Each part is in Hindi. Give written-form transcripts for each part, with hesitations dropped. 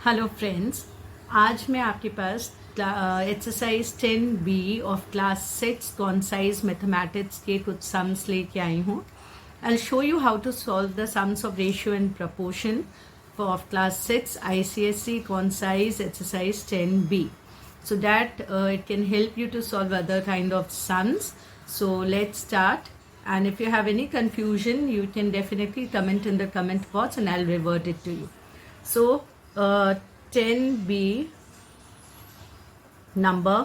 हेलो फ्रेंड्स, आज मैं आपके पास exercise 10B of class 6 concise mathematics के कुछ सम्स लेके आई हूँ. I will show you how to solve the sums of ratio and proportion of class 6 ICSE concise exercise 10B, so that it can help you to solve other kind of sums. So let's start, and if you have any confusion you can definitely comment in the comment box and I'll revert it to you. So 10B number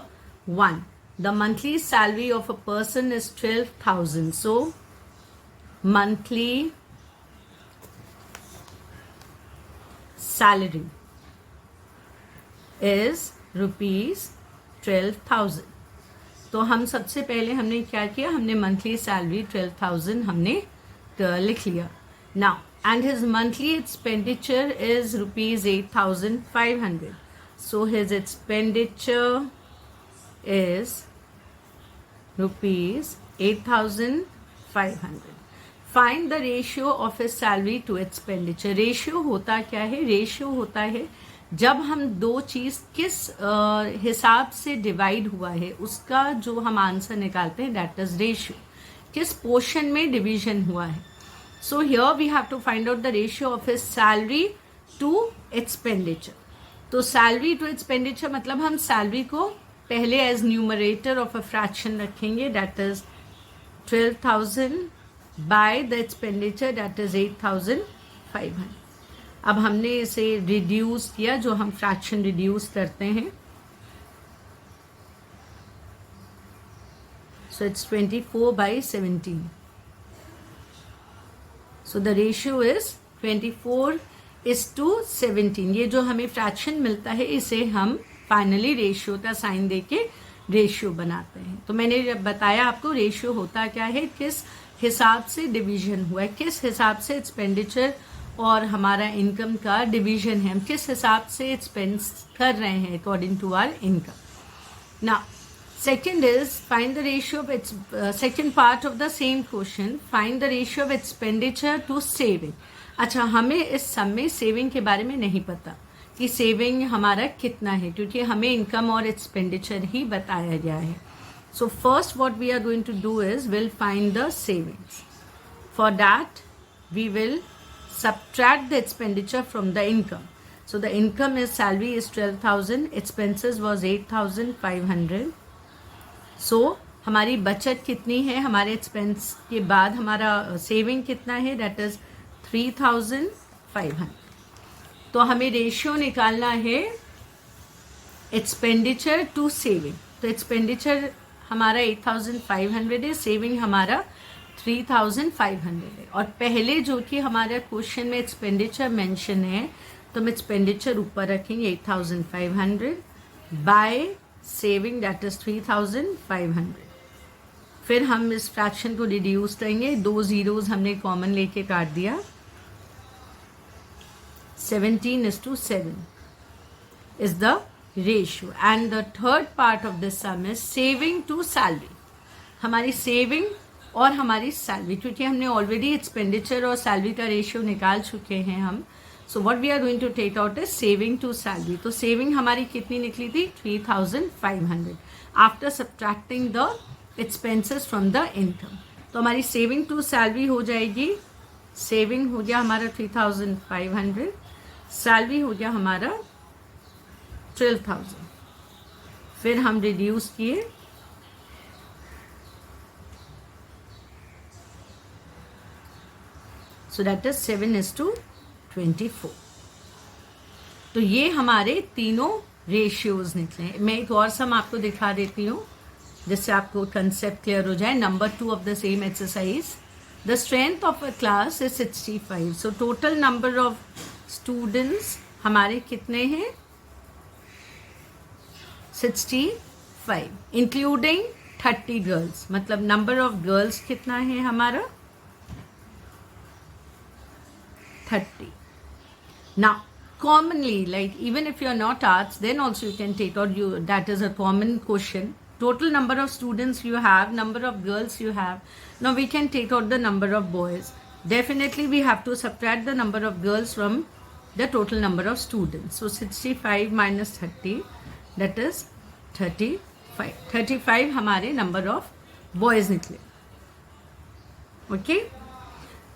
1, the monthly salary of a person is 12,000. So monthly salary is ₹12,000. तो हम सबसे पहले हमने क्या किया, हमने मंथली सैलरी 12,000 हमने लिख लिया. Now and his monthly expenditure is ₹8,500. So his expenditure is ₹8,500. Find the ratio of his salary to expenditure. Ratio होता क्या है? रेशियो होता है जब हम दो चीज किस हिसाब से डिवाइड हुआ है उसका जो हम आंसर निकालते हैं, दैट इज रेशियो. किस पोर्शन में डिवीजन हुआ है. So here we have to find out the ratio of his salary to expenditure. तो सैलरी टू एक्सपेंडिचर मतलब हम सैलरी को पहले as numerator of a fraction रखेंगे, that is 12,000 by the expenditure that is 8,500. अब हमने इसे रिड्यूस किया, जो हम फ्रैक्शन रिड्यूस करते हैं. So it's 24/17. So the ratio is 24:17. ये जो हमें फ्रैक्शन मिलता है इसे हम फाइनली रेशियो का साइन देके रेशियो बनाते हैं. तो मैंने बताया आपको रेशियो होता क्या है, किस हिसाब से डिवीजन हुआ है, किस हिसाब से एक्सपेंडिचर और हमारा इनकम का डिवीजन है, हम किस हिसाब से एक्सपेंस कर रहे हैं according to our income. Now second is find the ratio of second part of the same question, find the ratio of expenditure to saving. अच्छा, हमें इस सम में सेविंग के बारे में नहीं पता कि सेविंग हमारा कितना है, क्योंकि हमें इनकम और एक्सपेंडिचर ही बताया गया है. So first what we are going to do is we'll find the savings. For that we will subtract the expenditure from the income. So the income is salary is 12,000, expenses was 8,500. So हमारी बचत कितनी है, हमारे एक्सपेंस के बाद हमारा सेविंग कितना है, that is 3,500. तो हमें रेशियो निकालना है एक्सपेंडिचर टू सेविंग. तो एक्सपेंडिचर हमारा 8,500 है, सेविंग हमारा 3,500 है. और पहले जो कि हमारा क्वेश्चन में एक्सपेंडिचर मेंशन है तो हम एक्सपेंडिचर ऊपर रखेंगे 8,500 बाय सेविंग दैट इज 3,500. फिर हम इस फ्रैक्शन को रिड्यूस करेंगे, 2 zeros हमने कॉमन लेके काट दिया. 17:7 is the ratio. And the third part of this sum is saving to salary. हमारी सेविंग और हमारी सैलरी, क्योंकि हमने ऑलरेडी एक्सपेंडिचर और सैलरी का रेशियो निकाल चुके हैं हम. So what we are going to take out is saving to salary. तो सेविंग हमारी कितनी निकली थी, 3,500 after subtracting the expenses from the income. तो हमारी सेविंग टू सैलरी हो जाएगी, सेविंग हो गया हमारा 3,500, सैलरी हो गया हमारा 12,000. फिर हम रिड्यूस किए, सो दैट इज 7:24. तो ये हमारे तीनों रेशियोज निकले. मैं एक और सम आपको दिखा देती हूँ जिससे आपको कंसेप्ट क्लियर हो जाए. Number 2 of the same exercise, the strength of a class is 65. So total number of students हमारे कितने हैं, 65, इंक्लूडिंग 30 गर्ल्स. मतलब नंबर ऑफ गर्ल्स कितना है हमारा, 30. Now commonly, like even if you are not arts, then also you can take out, you that is a common question total number of students you have, number of girls you have. Now we can take out the number of boys. Definitely we have to subtract the number of girls from the total number of students. So 65 minus 30, that is 35. 35 हमारे number of boys निकले. Okay?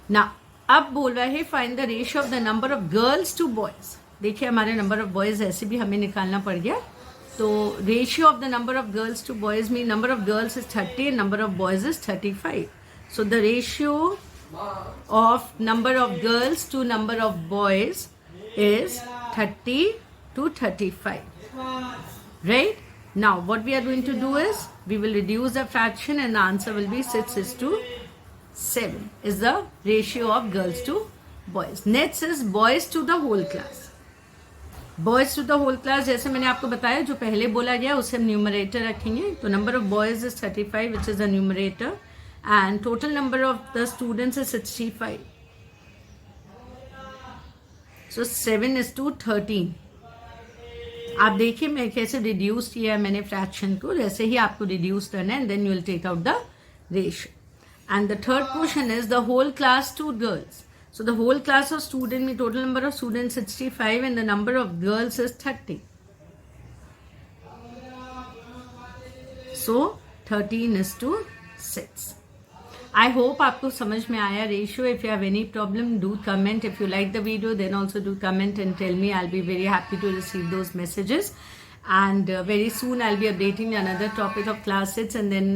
Now अब बोल रहा है find the ratio of the number of girls to boys. देखिए हमारे number of boys ऐसे भी हमें निकालना पड़ गया. तो ratio of the number of girls to boys mean number of girls is 30 and number of boys is 35. So the ratio of number of girls to number of boys is 30 to 35. Right? Now what we are going to do is we will reduce the fraction and the answer will be 6:7 is the ratio of girls to boys. Next is boys to the whole class. Boys to the whole class जैसे मैंने आपको बताया जो पहले बोला गया उसे हम न्यूमरेटर रखेंगे. तो number of boys is 35 which is the numerator and total number of the students is 65. सो 7:13. आप देखिए मैं कैसे रिड्यूस किया है मैंने फ्रैक्शन को. जैसे ही आपको रिड्यूस करना है then you will take out the ratio. And the third question is the whole class to girls. So the whole class of students, the total number of students 65 and the number of girls is 30. So 13:6. I hope आपको समझ में आया ratio. If you have any problem, do comment. If you like the video, then also do comment and tell me. I'll be very happy to receive those messages. And very soon I'll be updating another topic of class 6 and then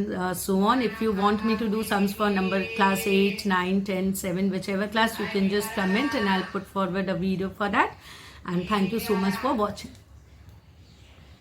so on. If you want me to do sums for number class 8, 9, 10, 7, whichever class, you can just comment and I'll put forward a video for that. And thank you so much for watching.